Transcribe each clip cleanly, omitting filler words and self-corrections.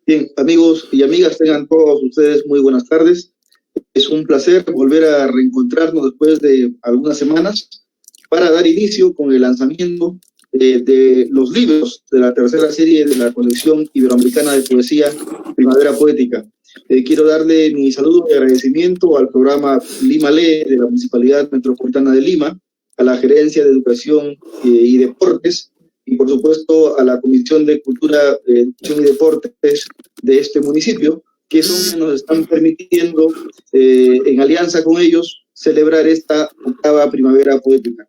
Bien, amigos y amigas, tengan todos ustedes muy buenas tardes. Es un placer volver a reencontrarnos después de algunas semanas para dar inicio con el lanzamiento de los libros de la tercera serie de la colección iberoamericana de poesía Primavera Poética. Quiero darle mi saludo y agradecimiento al programa Lima Lee de la Municipalidad Metropolitana de Lima, a la Gerencia de Educación y Deportes, y por supuesto a la Comisión de Cultura, Educación y Deportes de este municipio, que son quienes nos están permitiendo, en alianza con ellos, celebrar esta octava Primavera Poética.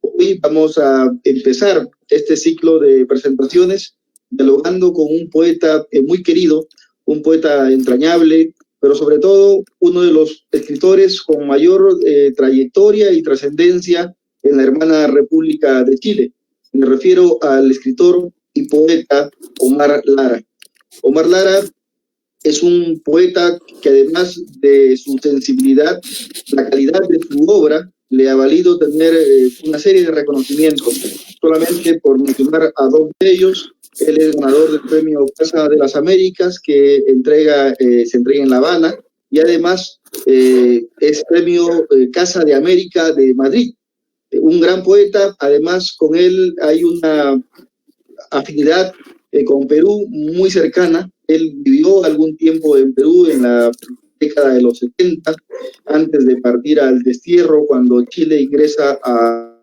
Hoy vamos a empezar este ciclo de presentaciones dialogando con un poeta muy querido, un poeta entrañable, pero sobre todo uno de los escritores con mayor trayectoria y trascendencia en la hermana República de Chile. Me refiero al escritor y poeta Omar Lara. Omar Lara es un poeta que, además de su sensibilidad, la calidad de su obra le ha valido tener una serie de reconocimientos. Solamente por mencionar a dos de ellos, él es ganador del premio Casa de las Américas, que se entrega en La Habana, y además es premio Casa de América de Madrid. Un gran poeta. Además, con él hay una afinidad con Perú muy cercana. Él vivió algún tiempo en Perú en la década de los 70, antes de partir al destierro, cuando Chile ingresa a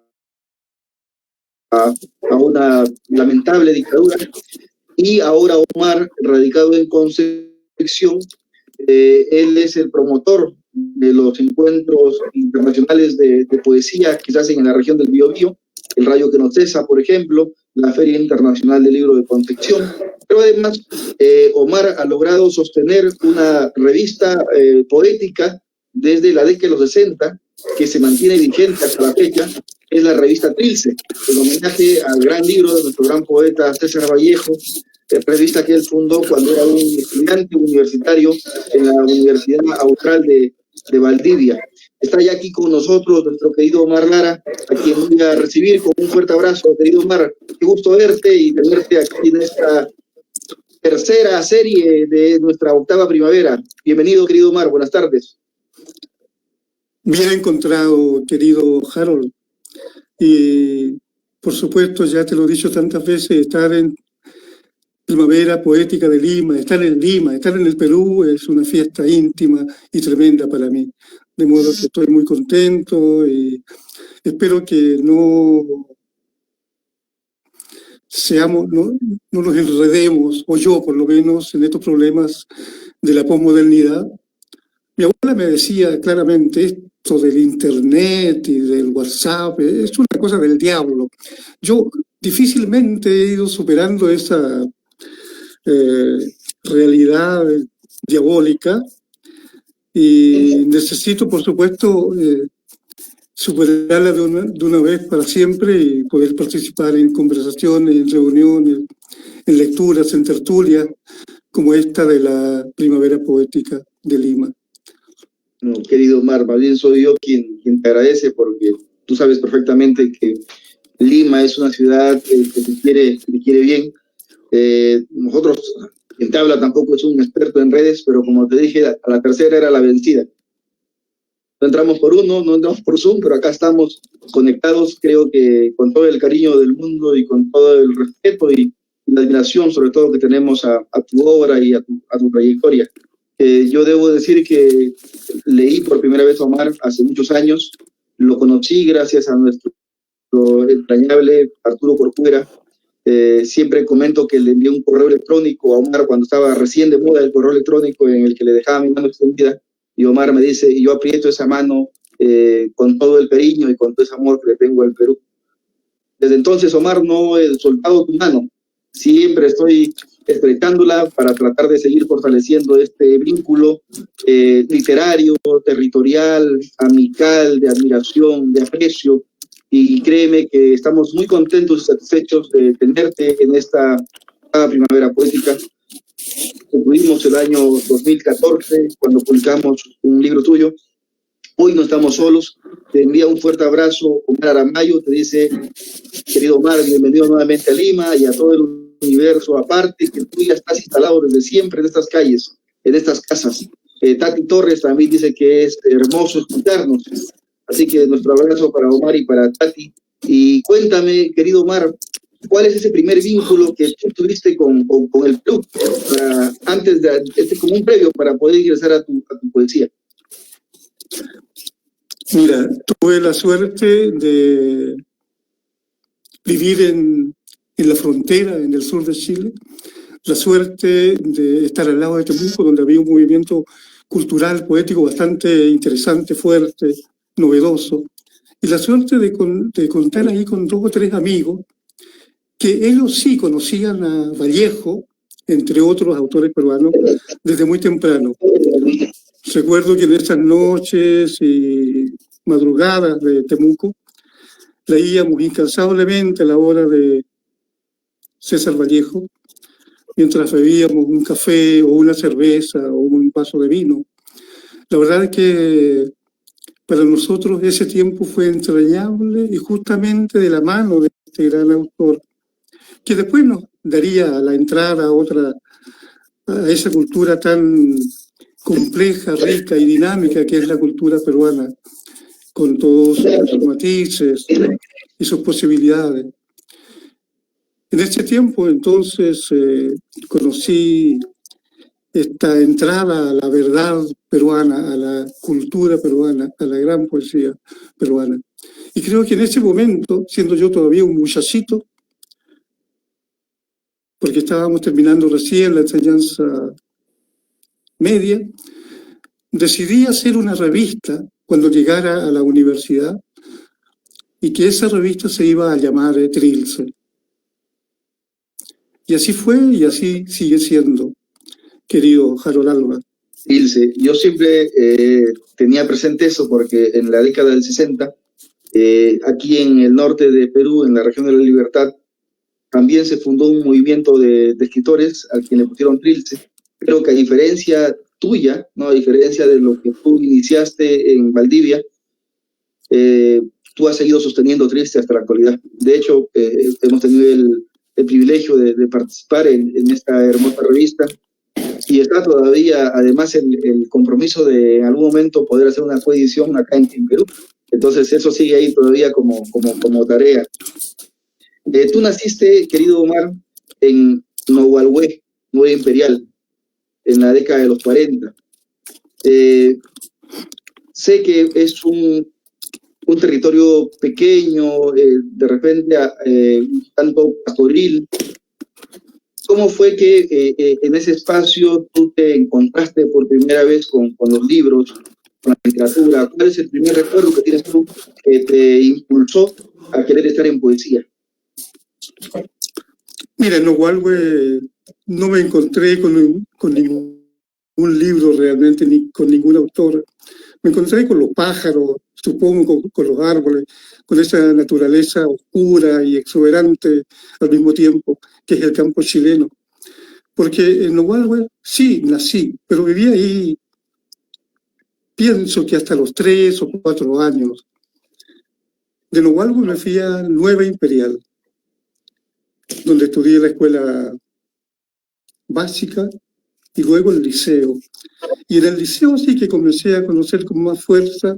una lamentable dictadura. Y ahora Omar, radicado en Concepción, él es el promotor de los encuentros internacionales de poesía que se hacen en la región del Biobío, el Rayo que no cesa, por ejemplo, la Feria Internacional del Libro de Concepción. Pero además, Omar ha logrado sostener una revista poética desde la década de los 60, que se mantiene vigente hasta la fecha. Es la revista Trilce, en homenaje al gran libro de nuestro gran poeta César Vallejo, revista que él fundó cuando era un estudiante universitario en la Universidad Austral de Valdivia. Está ya aquí con nosotros nuestro querido Omar Lara, a quien voy a recibir con un fuerte abrazo. Querido Omar, qué gusto verte y tenerte aquí en esta tercera serie de nuestra octava primavera. Bienvenido, querido Omar, buenas tardes. Bien encontrado, querido Harold. Y por supuesto, ya te lo he dicho tantas veces, estar en Primavera Poética de Lima, estar en Lima, estar en el Perú es una fiesta íntima y tremenda para mí. De modo que estoy muy contento y espero que no nos enredemos, o yo por lo menos, en estos problemas de la posmodernidad. Mi abuela me decía claramente, esto del internet y del WhatsApp es una cosa del diablo. Yo difícilmente he ido superando esa realidad diabólica y necesito, por supuesto, superarla de una vez para siempre y poder participar en conversaciones, en reuniones, en lecturas, en tertulias, como esta de la Primavera Poética de Lima. No, querido Omar, más bien soy yo quien te agradece, porque tú sabes perfectamente que Lima es una ciudad que te quiere bien. Nosotros, quien te habla tampoco es un experto en redes, pero como te dije, a la tercera era la vencida. No entramos por uno, no entramos por Zoom, pero acá estamos conectados, creo que con todo el cariño del mundo y con todo el respeto y la admiración, sobre todo, que tenemos a tu obra y a tu trayectoria. Yo debo decir que leí por primera vez a Omar hace muchos años, lo conocí gracias a nuestro entrañable Arturo Corcuera. Siempre comento que le envié un correo electrónico a Omar cuando estaba recién de moda el correo electrónico, en el que le dejaba mi mano extendida, y Omar me dice, y yo aprieto esa mano con todo el cariño y con todo ese amor que le tengo al Perú. Desde entonces, Omar, no he soltado tu mano, siempre estoy estrechándola para tratar de seguir fortaleciendo este vínculo literario, territorial, amical, de admiración, de aprecio. Y créeme que estamos muy contentos y satisfechos de tenerte en esta Primavera Poética. Concluimos el año 2014 cuando publicamos un libro tuyo. Hoy no estamos solos. Te envía un fuerte abrazo Omar Aramayo. Te dice, querido Omar, bienvenido nuevamente a Lima y a todo el universo aparte, que tú ya estás instalado desde siempre en estas calles, en estas casas. Tati Torres también dice que es hermoso escucharnos. Así que nuestro abrazo para Omar y para Tati. Y cuéntame, querido Omar, ¿cuál es ese primer vínculo que tú tuviste con el club antes de, como un previo para poder ingresar a tu poesía? Mira, tuve la suerte de vivir en la frontera, en el sur de Chile, la suerte de estar al lado de Temuco, donde había un movimiento cultural, poético bastante interesante, fuerte, novedoso, y la suerte de contar ahí con 2 o 3 amigos que ellos sí conocían a Vallejo, entre otros autores peruanos, desde muy temprano. Recuerdo que en esas noches y madrugadas de Temuco leíamos incansablemente a la hora de César Vallejo, mientras bebíamos un café o una cerveza o un vaso de vino. La verdad es que para nosotros ese tiempo fue entrañable y justamente de la mano de este gran autor, que después nos daría la entrada a esa cultura tan compleja, rica y dinámica que es la cultura peruana, con todos sus matices y sus posibilidades. En ese tiempo, entonces, conocí esta entrada a la verdad peruana, a la cultura peruana, a la gran poesía peruana. Y creo que en ese momento, siendo yo todavía un muchachito, porque estábamos terminando recién la enseñanza media, decidí hacer una revista cuando llegara a la universidad y que esa revista se iba a llamar Trilce. Y así fue y así sigue siendo, querido Harold Alba. Ilse, yo siempre tenía presente eso porque en la década del 60, aquí en el norte de Perú, en la región de la Libertad, también se fundó un movimiento de escritores al quien le pusieron Trilce. Creo que a diferencia tuya, ¿no? A diferencia de lo que tú iniciaste en Valdivia, tú has seguido sosteniendo Trilce hasta la actualidad. De hecho, hemos tenido el privilegio de participar en esta hermosa revista. Y está todavía, además, el compromiso de en algún momento poder hacer una coedición acá en Perú. Entonces, eso sigue ahí todavía como tarea. Tú naciste, querido Omar, en Nogualhué, Nueva Imperial, en la década de los 40. Sé que es un territorio pequeño, de repente un tanto pastoril. ¿Cómo fue que en ese espacio tú te encontraste por primera vez con los libros, con la literatura? ¿Cuál es el primer recuerdo que tienes tú que te impulsó a querer estar en poesía? Mira, en Nogualhué no me encontré con ningún libro realmente, ni con ningún autor. Me encontré con los pájaros, supongo, con los árboles, con esa naturaleza oscura y exuberante al mismo tiempo, que es el campo chileno. Porque en Nogualhué sí nací, pero viví ahí, pienso que hasta los 3 o 4 años. De Nogualhué me fui a Nueva Imperial, donde estudié la escuela básica y luego el liceo. Y en el liceo sí que comencé a conocer con más fuerza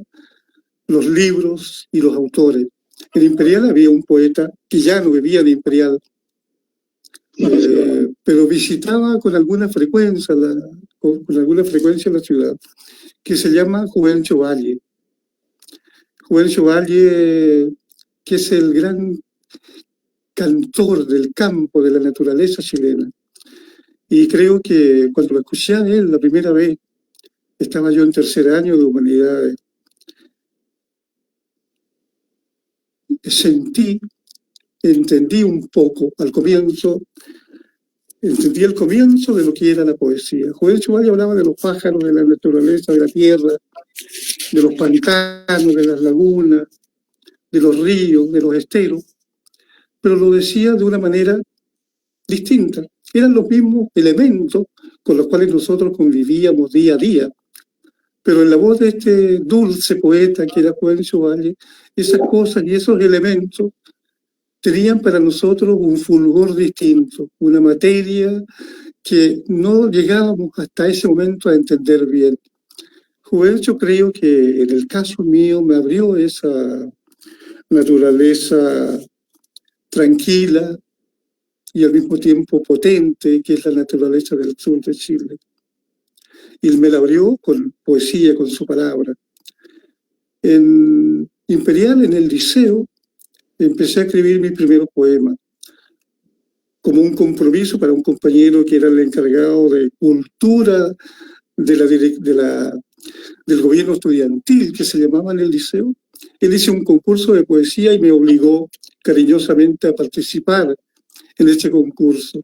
los libros y los autores. En Imperial había un poeta que ya no vivía en Imperial, pero visitaba con alguna frecuencia la ciudad, que se llama Juvencio Valle. Juvencio Valle, que es el gran cantor del campo, de la naturaleza chilena. Y creo que cuando lo escuché a él la primera vez, estaba yo en tercer año de humanidades, entendí un poco al comienzo, entendí el comienzo de lo que era la poesía. Juvencio Valle hablaba de los pájaros, de la naturaleza, de la tierra, de los pantanos, de las lagunas, de los ríos, de los esteros, pero lo decía de una manera distinta. Eran los mismos elementos con los cuales nosotros convivíamos día a día, pero en la voz de este dulce poeta que era Juvencio Valle, esas cosas y esos elementos tenían para nosotros un fulgor distinto, una materia que no llegábamos hasta ese momento a entender bien. Yo creo que en el caso mío me abrió esa naturaleza tranquila y al mismo tiempo potente, que es la naturaleza del sur de Chile. Y me la abrió con poesía, con su palabra. En Imperial, en el liceo, empecé a escribir mi primer poema, como un compromiso para un compañero que era el encargado de cultura del gobierno estudiantil, que se llamaba en el liceo. Él hizo un concurso de poesía y me obligó cariñosamente a participar en este concurso.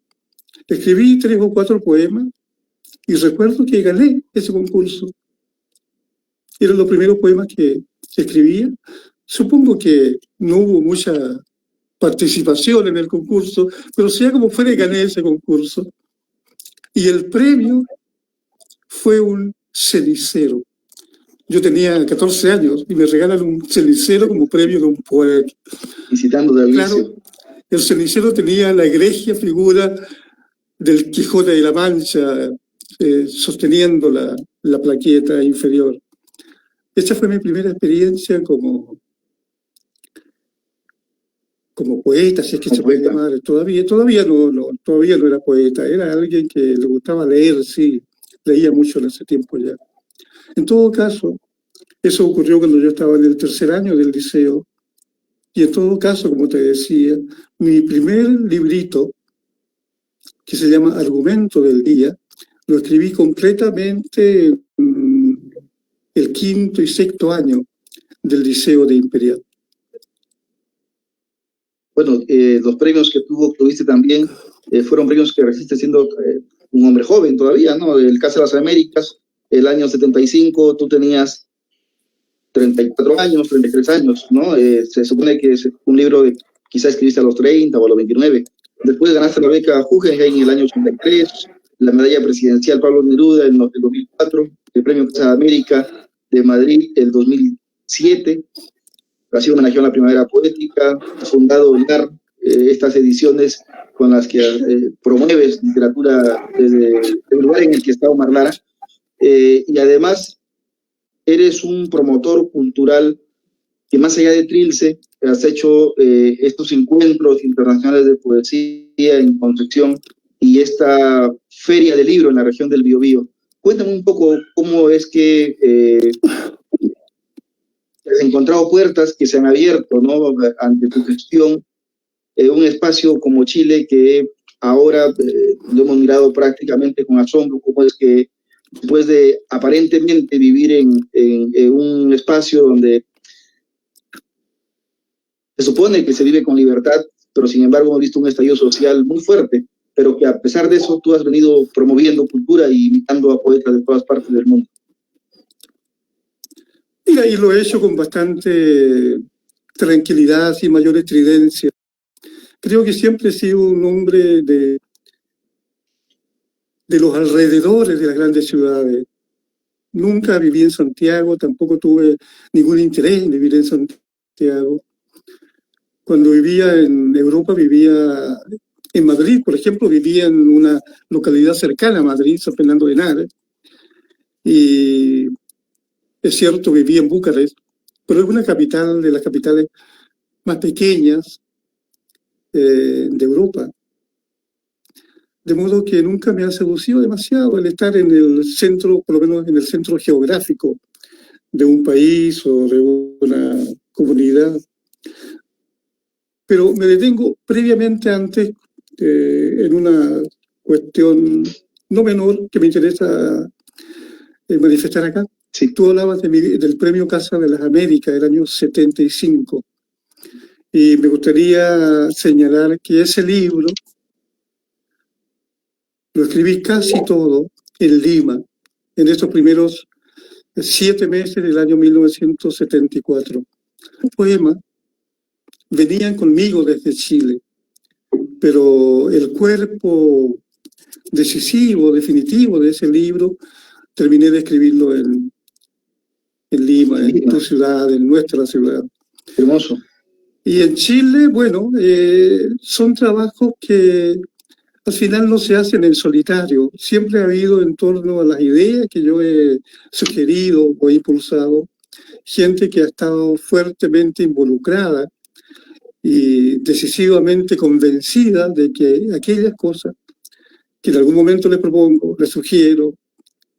Escribí 3 o 4 poemas y recuerdo que gané ese concurso. Eran los primeros poemas que escribía. Supongo que no hubo mucha participación en el concurso, pero sea como fuera, gané ese concurso. Y el premio fue un cenicero. Yo tenía 14 años y me regalan un cenicero como premio de un poeta. Visitando de Alicia. Claro, el cenicero tenía la egregia figura del Quijote de la Mancha sosteniendo la plaqueta inferior. Esa fue mi primera experiencia como poeta, si es que se puede llamar. Todavía no era poeta, era alguien que le gustaba leer, sí, leía mucho en ese tiempo ya. En todo caso, eso ocurrió cuando yo estaba en el 3er año del liceo, y en todo caso, como te decía, mi primer librito, que se llama Argumento del Día, lo escribí completamente en el 5º y 6º año del liceo de Imperial. Bueno, los premios que tuviste también fueron premios que recibiste siendo un hombre joven todavía, ¿no? El Casa de las Américas, el año 75, tú tenías 34 años, 33 años, ¿no? Se supone que es un libro de quizás escribiste a los 30 o a los 29. Después ganaste la beca Guggenheim en el año 83, la medalla presidencial Pablo Neruda en el 2004, el premio Casa de América de Madrid el 2007. Ha sido homenajeado a la Primavera Poética, ha fundado LAR, estas ediciones con las que promueves literatura desde el lugar en el que está Omar Lara, y además eres un promotor cultural que más allá de Trilce, has hecho estos encuentros internacionales de poesía en Concepción y esta feria de libro en la región del Biobío. Cuéntame un poco cómo es que has encontrado puertas que se han abierto, ¿no? Ante tu gestión, un espacio como Chile que ahora lo hemos mirado prácticamente con asombro, cómo es que después de aparentemente vivir en un espacio donde se supone que se vive con libertad, pero sin embargo hemos visto un estallido social muy fuerte, pero que a pesar de eso tú has venido promoviendo cultura y invitando a poetas de todas partes del mundo. Mira, y lo he hecho con bastante tranquilidad, sin mayor estridencia. Creo que siempre he sido un hombre de los alrededores de las grandes ciudades. Nunca viví en Santiago, tampoco tuve ningún interés en vivir en Santiago. Cuando vivía en Europa, vivía en Madrid, por ejemplo, vivía en una localidad cercana a Madrid, San Fernando de Henares. Y es cierto, viví en Bucarest, pero es una capital de las capitales más pequeñas de Europa. De modo que nunca me ha seducido demasiado el estar en el centro, por lo menos en el centro geográfico de un país o de una comunidad. Pero me detengo previamente antes en una cuestión no menor que me interesa manifestar acá. Sí. Tú hablabas del premio Casa de las Américas del año 75 y me gustaría señalar que ese libro lo escribí casi todo en Lima, en estos primeros 7 meses del año 1974. Los poemas venían conmigo desde Chile, pero el cuerpo decisivo, definitivo de ese libro, terminé de escribirlo en Lima, en tu ciudad, en nuestra ciudad. Hermoso. Y en Chile, bueno, son trabajos que al final no se hacen en solitario. Siempre ha habido en torno a las ideas que yo he sugerido o impulsado, gente que ha estado fuertemente involucrada y decisivamente convencida de que aquellas cosas que en algún momento les propongo, les sugiero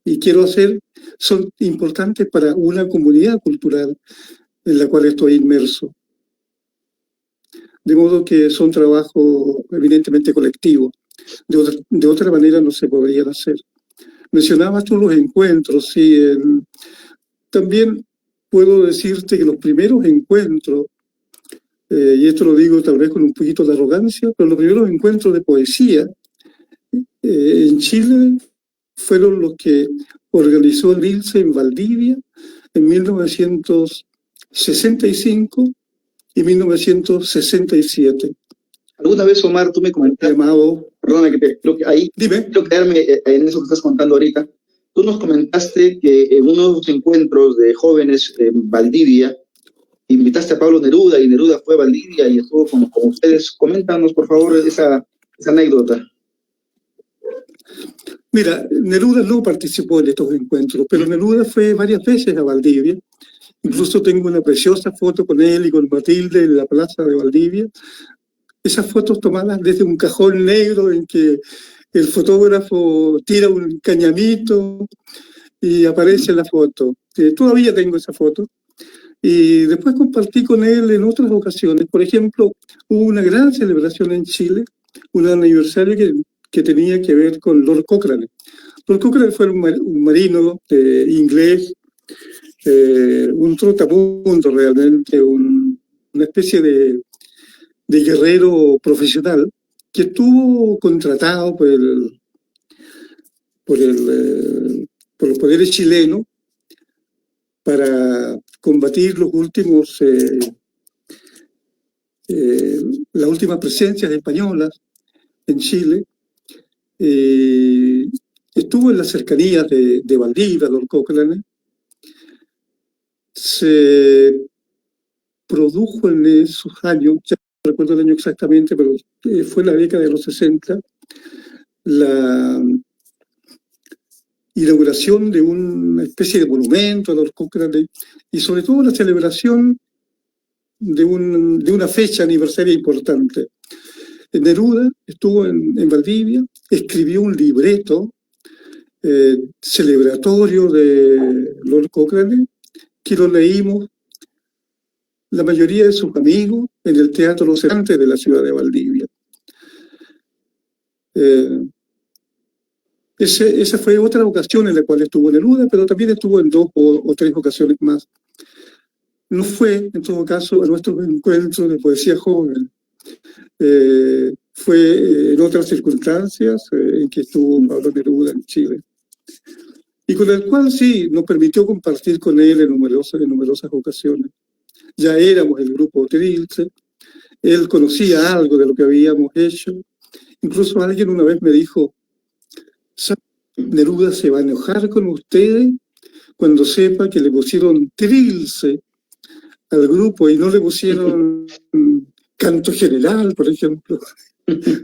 y quiero hacer, son importantes para una comunidad cultural en la cual estoy inmerso. De modo que son trabajos evidentemente colectivos. De otra manera no se podrían hacer. Mencionabas tú los encuentros, sí. También puedo decirte que los primeros encuentros, y esto lo digo tal vez con un poquito de arrogancia, pero los primeros encuentros de poesía en Chile fueron los que organizó Trilce en Valdivia en 1965 y 1967. Alguna vez, Omar, tú me comentaste, perdona creo que ahí, dime, quiero quedarme en eso que estás contando ahorita. Tú nos comentaste que en unos encuentros de jóvenes en Valdivia, invitaste a Pablo Neruda y Neruda fue a Valdivia y estuvo con ustedes. Coméntanos, por favor, esa anécdota. Mira, Neruda no participó en estos encuentros, pero Neruda fue varias veces a Valdivia. Incluso tengo una preciosa foto con él y con Matilde en la plaza de Valdivia. Esas fotos tomadas desde un cajón negro en que el fotógrafo tira un cañamito y aparece la foto. Todavía tengo esa foto. Y después compartí con él en otras ocasiones. Por ejemplo, hubo una gran celebración en Chile, un aniversario que tenía que ver con Lord Cochrane. Lord Cochrane fue un marino inglés, un trotamundo realmente, una especie de guerrero profesional que estuvo contratado por los poderes chilenos para combatir las últimas presencias españolas en Chile. Estuvo en las cercanías de Valdivia, Lord Cochrane. Se produjo en esos años, ya no recuerdo el año exactamente, pero fue la década de los 60, la inauguración de una especie de monumento a Lord Cochrane y sobre todo la celebración de una fecha aniversaria importante. Neruda estuvo en Valdivia, escribió un libreto celebratorio de Lord Cochrane, que lo leímos la mayoría de sus amigos en el Teatro Cervantes de la ciudad de Valdivia. Esa fue otra ocasión en la cual estuvo Neruda, pero también estuvo en 2 o 3 ocasiones más. No fue, en todo caso, a nuestro encuentro de poesía joven. Fue en otras circunstancias en que estuvo Pablo Neruda en Chile. Y con el cual sí nos permitió compartir con él en numerosas ocasiones. Ya éramos el grupo Trilce, él conocía algo de lo que habíamos hecho. Incluso alguien una vez me dijo, Neruda se va a enojar con ustedes cuando sepa que le pusieron Trilce al grupo y no le pusieron Canto General, por ejemplo.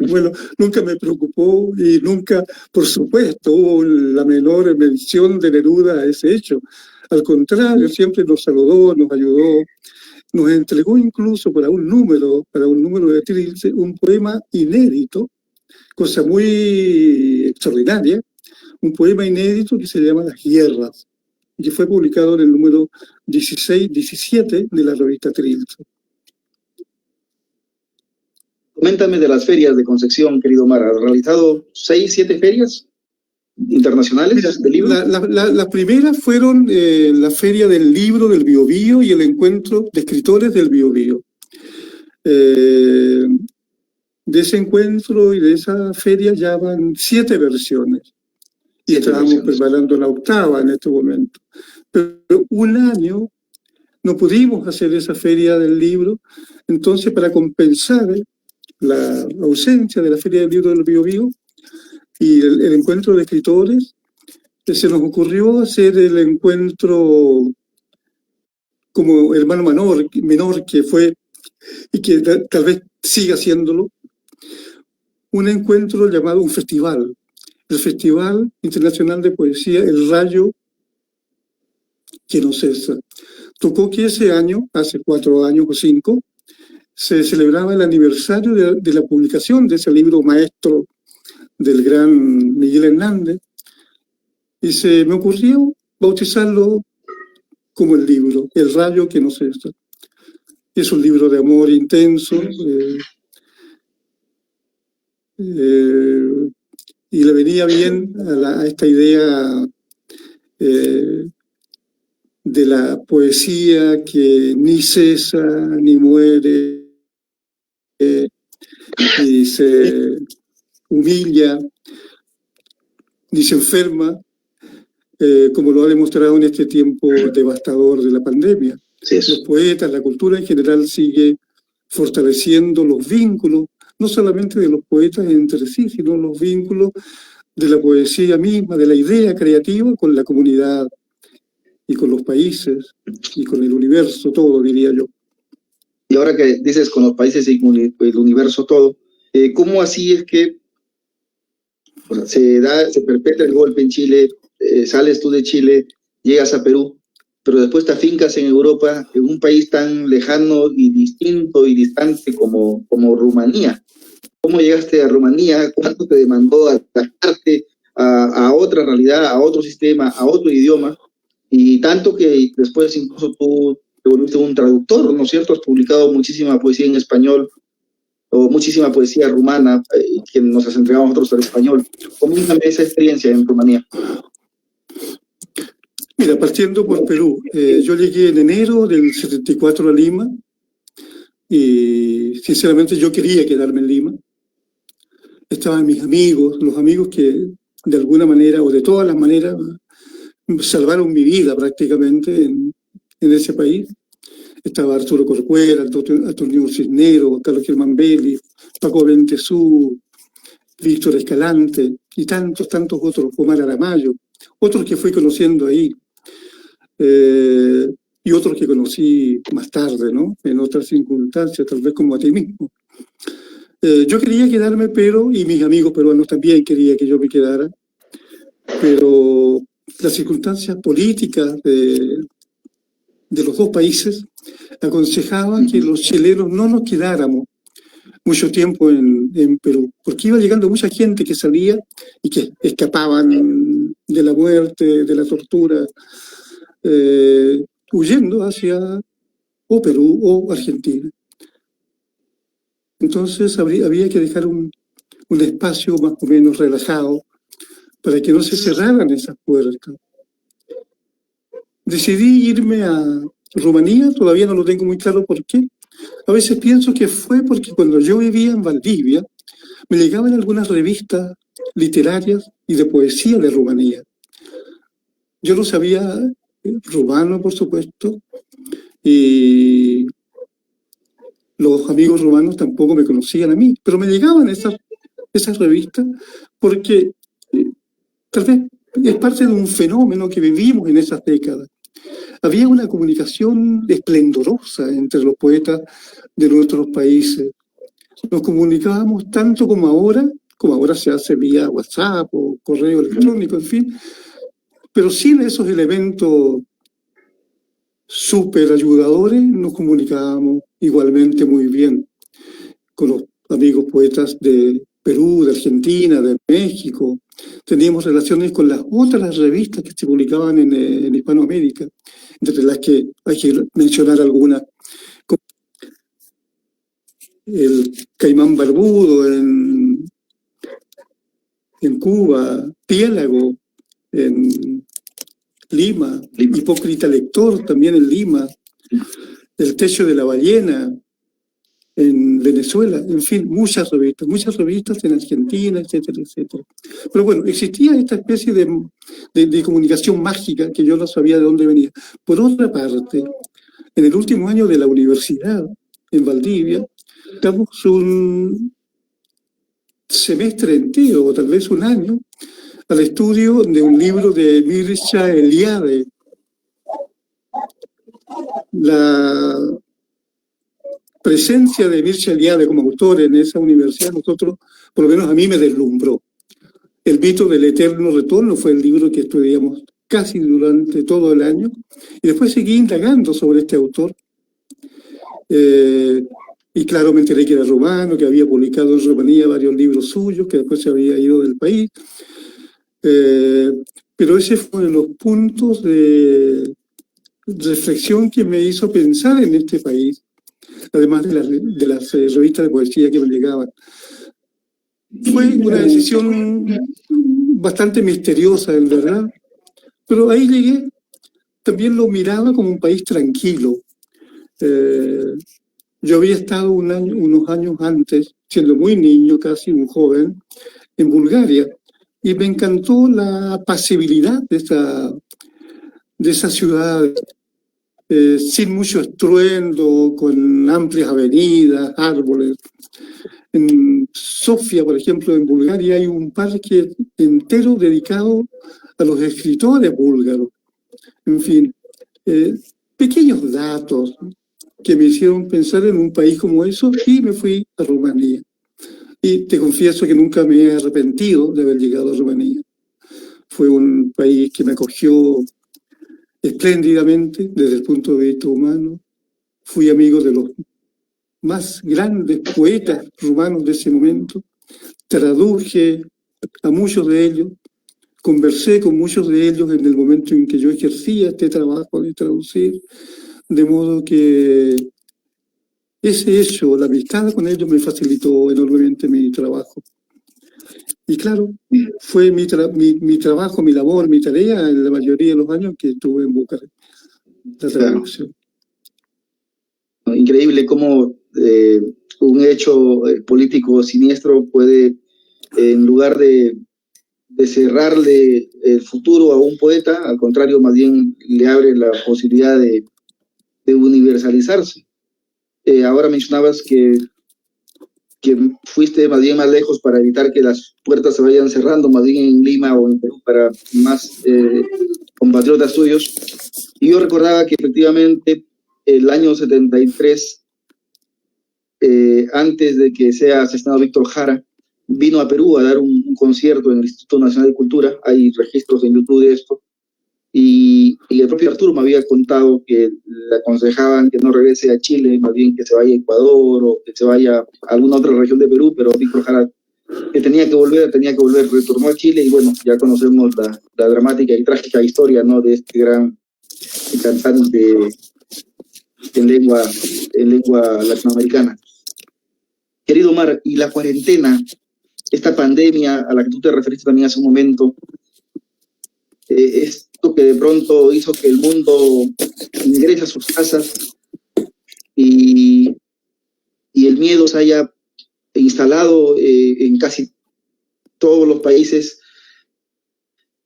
Bueno, nunca me preocupó y nunca, por supuesto, hubo la menor mención de Neruda a ese hecho. Al contrario, siempre nos saludó, nos ayudó, nos entregó incluso para un número de Trilce, un poema inédito, cosa muy extraordinaria, un poema inédito que se llama Las Guerras, y que fue publicado en el número 17 de la revista Trilce. Coméntame de las ferias de Concepción, querido Omar. ¿Has realizado 6, 7 ferias internacionales de libros? Las primeras fueron la Feria del Libro del Biobío y el Encuentro de Escritores del Biobío. De ese encuentro y de esa feria ya van 7 versiones. Y estábamos preparando la 8ª en este momento. Pero un año no pudimos hacer esa feria del libro, entonces para compensar la ausencia de la Feria del Libro del Biobío y el encuentro de escritores, se nos ocurrió hacer el encuentro como hermano menor, que fue y que tal vez siga haciéndolo, un encuentro llamado un festival, el Festival Internacional de Poesía El Rayo que no cesa. Tocó que ese año, hace 4 años o 5, se celebraba el aniversario de la publicación de ese libro maestro del gran Miguel Hernández, y se me ocurrió bautizarlo como el libro, El Rayo que no cesa. Es un libro de amor intenso, y le venía bien a esta idea de la poesía que ni cesa, ni muere, ni se humilla, ni se enferma, como lo ha demostrado en este tiempo devastador de la pandemia. Sí, los poetas, la cultura en general sigue fortaleciendo los vínculos, no solamente de los poetas entre sí, sino los vínculos de la poesía misma, de la idea creativa con la comunidad y con los países y con el universo todo, diría yo. Y ahora que dices con los países y con el universo todo, ¿cómo así es que se perpetra el golpe en Chile, sales tú de Chile, llegas a Perú, pero después te afincas en Europa, en un país tan lejano y distinto y distante como Rumanía? ¿Cómo llegaste a Rumanía? ¿Cuánto te demandó adaptarte a otra realidad, a otro sistema, a otro idioma? Y tanto que después incluso tú te volviste un traductor, ¿no es cierto? Has publicado muchísima poesía en español o muchísima poesía rumana que nos has entregado a nosotros al español. Coméntame esa experiencia en Rumanía. Mira, partiendo por Perú, yo llegué en enero del 74 a Lima y sinceramente yo quería quedarme en Lima. Estaban mis amigos, los amigos que de alguna manera o de todas las maneras salvaron mi vida prácticamente en ese país. Estaba Arturo Corcuera, Antonio Cisneros, Carlos Germán Belli, Paco Bentezú, Víctor Escalante y tantos otros, Omar Aramayo, otros que fui conociendo ahí, y otros que conocí más tarde, ¿no? En otras circunstancias, tal vez como a ti mismo. Yo quería quedarme, y mis amigos peruanos también querían que yo me quedara, pero las circunstancias políticas de los dos países aconsejaban que los chilenos no nos quedáramos mucho tiempo en Perú, porque iba llegando mucha gente que salía y que escapaban de la muerte, de la tortura, huyendo hacia o Perú o Argentina. Entonces había que dejar un espacio más o menos relajado para que no se cerraran esas puertas. Decidí irme a Rumanía, todavía no lo tengo muy claro por qué. A veces pienso que fue porque cuando yo vivía en Valdivia, me llegaban algunas revistas literarias y de poesía de Rumanía. Yo no sabía rumano, por supuesto, y los amigos rumanos tampoco me conocían a mí, pero me llegaban esas revistas porque tal vez es parte de un fenómeno que vivimos en esas décadas. Había una comunicación esplendorosa entre los poetas de nuestros países. Nos comunicábamos tanto como ahora se hace vía WhatsApp o correo electrónico, en fin, pero sin esos elementos súper ayudadores nos comunicábamos igualmente muy bien con los amigos poetas de Perú, de Argentina, de México. Teníamos relaciones con las otras revistas que se publicaban en Hispanoamérica, entre las que hay que mencionar algunas. El Caimán Barbudo en Cuba, Piélago en Lima, Hipócrita Lector también en Lima, El Techo de la Ballena en Venezuela, en fin, muchas revistas en Argentina, etcétera, etcétera. Pero bueno, existía esta especie de comunicación mágica que yo no sabía de dónde venía. Por otra parte, en el último año de la universidad en Valdivia, damos un semestre entero, o tal vez un año, al estudio de un libro de Mircea Eliade, presencia de Mircea Eliade como autor en esa universidad, nosotros, por lo menos a mí me deslumbró. El mito del eterno retorno fue el libro que estudiamos casi durante todo el año, y después seguí indagando sobre este autor. Y claro, me enteré que era rumano, que había publicado en Rumanía varios libros suyos, que después se había ido del país. Pero ese fue uno de los puntos de reflexión que me hizo pensar en este país, además de las revistas de poesía que me llegaban. Fue una decisión bastante misteriosa, en verdad, pero ahí llegué. También lo miraba como un país tranquilo. Yo había estado unos años antes, siendo muy niño, casi un joven, en Bulgaria, y me encantó la apacibilidad de esa ciudad, sin mucho estruendo, con amplias avenidas, árboles. En Sofía, por ejemplo, en Bulgaria, hay un parque entero dedicado a los escritores búlgaros. En fin, pequeños datos que me hicieron pensar en un país como eso, y me fui a Rumanía. Y te confieso que nunca me he arrepentido de haber llegado a Rumanía. Fue un país que me acogió espléndidamente desde el punto de vista humano. Fui amigo de los más grandes poetas rumanos de ese momento. Traduje a muchos de ellos. Conversé con muchos de ellos en el momento en que yo ejercía este trabajo de traducir. De modo que ese hecho, la amistad con ellos, me facilitó enormemente mi trabajo. Y claro, fue mi trabajo, mi labor, mi tarea en la mayoría de los años que estuve en Bucarest, la traducción. Increíble cómo un hecho político siniestro puede, en lugar de cerrarle el futuro a un poeta, al contrario, más bien le abre la posibilidad de universalizarse. Ahora mencionabas que fuiste más bien más lejos para evitar que las puertas se vayan cerrando, más bien en Lima o en Perú, para más compatriotas tuyos. Y yo recordaba que efectivamente el año 73, antes de que sea asesinado Víctor Jara, vino a Perú a dar un concierto en el Instituto Nacional de Cultura. Hay registros en YouTube de esto. Y el propio Arturo me había contado que le aconsejaban que no regrese a Chile, más bien que se vaya a Ecuador o que se vaya a alguna otra región de Perú, pero Víctor Jara, que tenía que volver, retornó a Chile, y bueno, ya conocemos la dramática y trágica historia, ¿no?, de este gran cantante en lengua latinoamericana. Querido Omar, y la cuarentena, esta pandemia a la que tú te referiste también hace un momento, esto que de pronto hizo que el mundo ingrese a sus casas y el miedo se haya instalado en casi todos los países,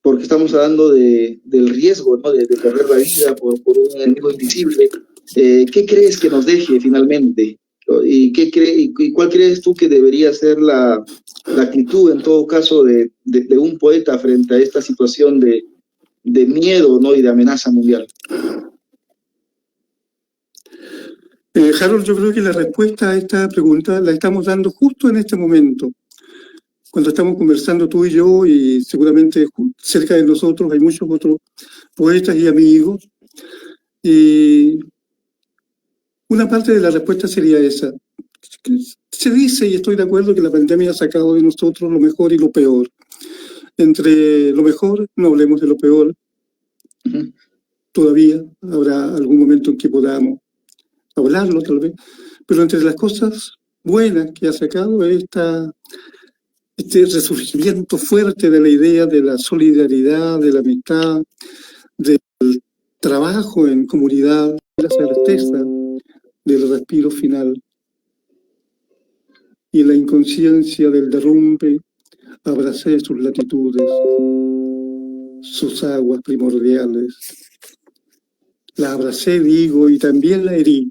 porque estamos hablando del riesgo, ¿no?, de perder la vida por un enemigo invisible. ¿Qué crees que nos deje finalmente? ¿Y cuál crees tú que debería ser la actitud, en todo caso, de un poeta frente a esta situación de miedo, ¿no?, y de amenaza mundial? Harold, yo creo que la respuesta a esta pregunta la estamos dando justo en este momento, cuando estamos conversando tú y yo, y seguramente cerca de nosotros hay muchos otros poetas y amigos. Y una parte de la respuesta sería esa. Se dice, y estoy de acuerdo, que la pandemia ha sacado de nosotros lo mejor y lo peor. Entre lo mejor, no hablemos de lo peor. Todavía habrá algún momento en que podamos hablarlo, tal vez. Pero entre las cosas buenas que ha sacado es este resurgimiento fuerte de la idea de la solidaridad, de la amistad, del trabajo en comunidad, de la certeza del respiro final. Y en la inconsciencia del derrumbe abracé sus latitudes, sus aguas primordiales. La abracé, digo, y también la herí.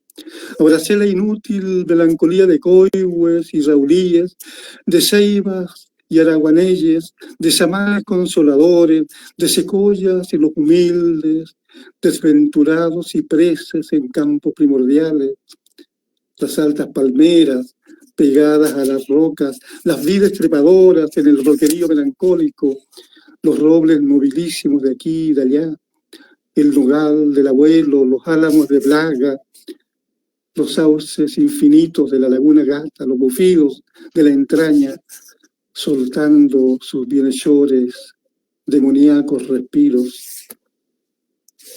Abracé la inútil melancolía de coihues y raulíes, de ceibas y araguaneyes, de chamanes consoladores, de secoyas y los humildes, desventurados y preces en campos primordiales. las altas palmeras pegadas a las rocas, las vides trepadoras en el roquerío melancólico, los robles movilísimos de aquí y de allá, el nogal del abuelo, los álamos de Blaga, los sauces infinitos de la laguna Gata, los bufidos de la entraña, soltando sus bienhechores, demoníacos respiros.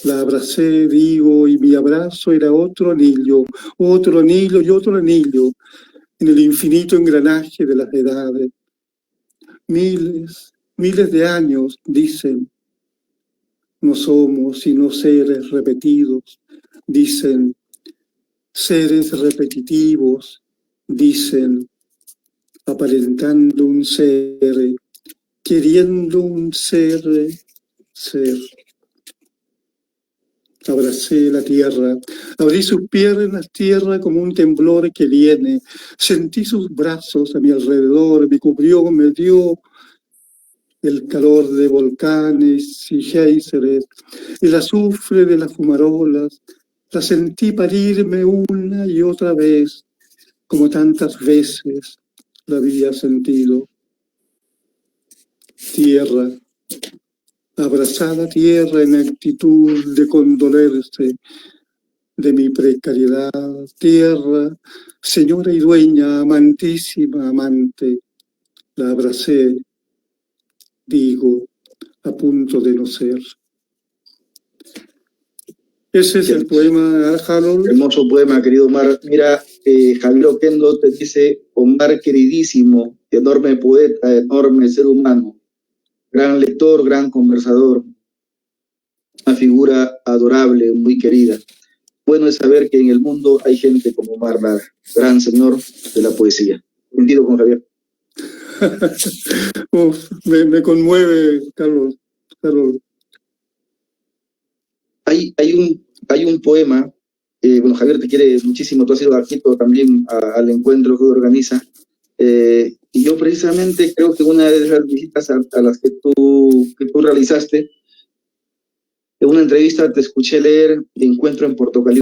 La abracé, digo, y mi abrazo era otro anillo y otro anillo, en el infinito engranaje de las edades. Miles de años, dicen, no somos sino seres repetidos, dicen, seres repetitivos, dicen, aparentando un ser, queriendo un ser. Abracé la tierra, abrí sus piernas, tierra como un temblor que viene, sentí sus brazos a mi alrededor, me cubrió, me dio el calor de volcanes y géiseres, el azufre de las fumarolas, la sentí parirme una y otra vez, como tantas veces la había sentido. Tierra, abrazada tierra en actitud de condolerse de mi precariedad, tierra, señora y dueña, amantísima amante, la abracé, digo, a punto de no ser. Ese es el poema, Harold. Hermoso poema, querido Omar. Mira, Javier Oquendo te dice: Omar queridísimo, enorme poeta, enorme ser humano, gran lector, gran conversador, una figura adorable, muy querida. Bueno es saber que en el mundo hay gente como Omar Lara, gran señor de la poesía. Coincido con Javier. Me conmueve, Carlos. Hay un poema, bueno, Javier te quiere muchísimo, tú has ido a Quito también al encuentro que organiza, y yo precisamente creo que una de esas visitas a las que tú realizaste, en una entrevista te escuché leer Encuentro en Portocali.